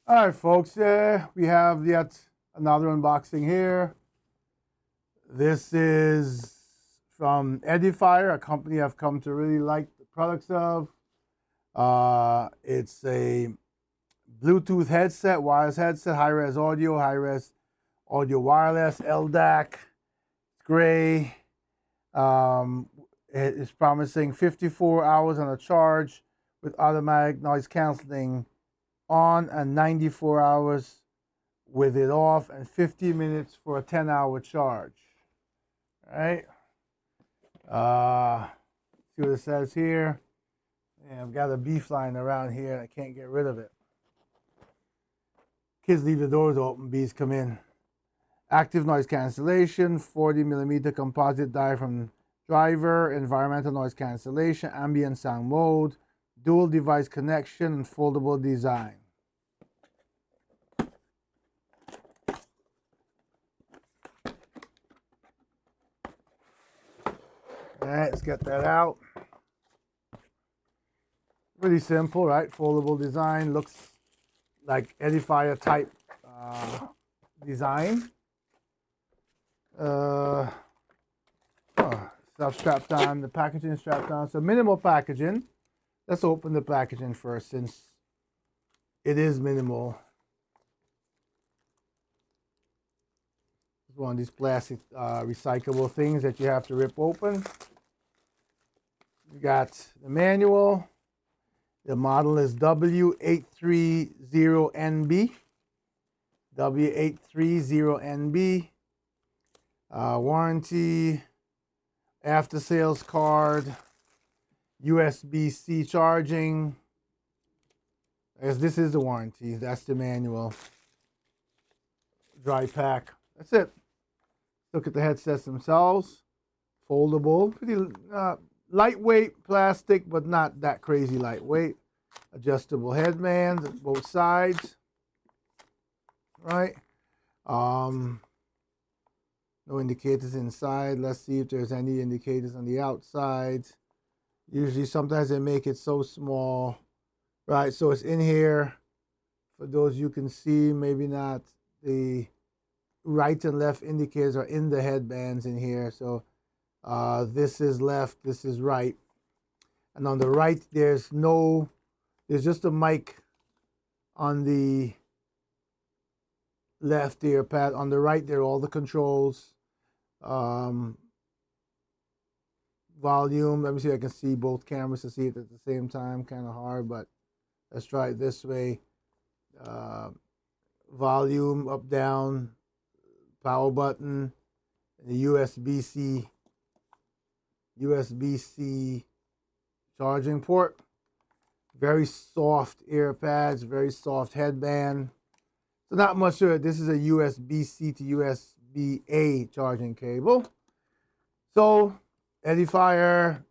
All right, folks, we have yet another unboxing here. This is from Edifier, a company I've come to really like the products of. It's a Bluetooth headset, wireless headset, high-res audio wireless, LDAC. It's gray. It is promising 54 hours on a charge with automatic noise canceling on and 94 hours with it off and 50 minutes for a 10-hour charge. All right. See what it says here. And I've got a bee flying around here and I can't get rid of it. Kids leave the doors open, bees come in. Active noise cancellation, 40mm composite diaphragm driver, environmental noise cancellation, ambient sound mode, dual device connection, and foldable design. All right, let's get that out. Really simple, right? Foldable design, looks like Edifier type design. Stuff strapped on, the packaging is strapped on. So minimal packaging. Let's open the packaging first since it is minimal. It's one of these plastic recyclable things that you have to rip open. You got the manual. The model is W830NB. W830NB. Warranty, after sales card, USB-C charging. I guess this is the warranty. That's the manual. Dry pack. That's it. Look at the headsets themselves. Foldable. Pretty lightweight plastic, but not that crazy lightweight. Adjustable headbands at both sides. Right. No indicators inside. Let's see if there's any indicators on the outside. Usually, sometimes they make it so small. Right, so it's in here. For those you can see, maybe not. The right and left indicators are in the headbands in here. So this is left, this is right. And on the right, there's just a mic on the left ear pad. On the right, there are all the controls. Volume, let me see if I can see both cameras to see it at the same time. Kind of hard, but let's try it this way. Volume, up, down, power button, and the USB-C charging port. Very soft ear pads, very soft headband. So not much to it. This is a USB-C to USB-A charging cable. So Edifier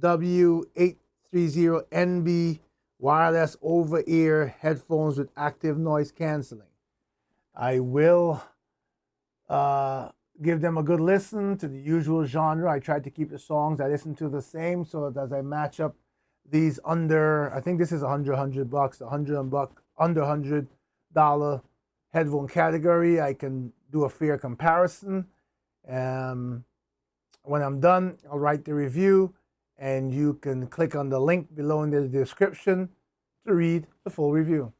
W830NB wireless over-ear headphones with active noise canceling. I will give them a good listen to the usual genre. I tried to keep the songs I listen to the same so that as I match up these under, I think this is $100 under $100 headphone category, I can do a fair comparison. When I'm done, I'll write the review, and you can click on the link below in the description to read the full review.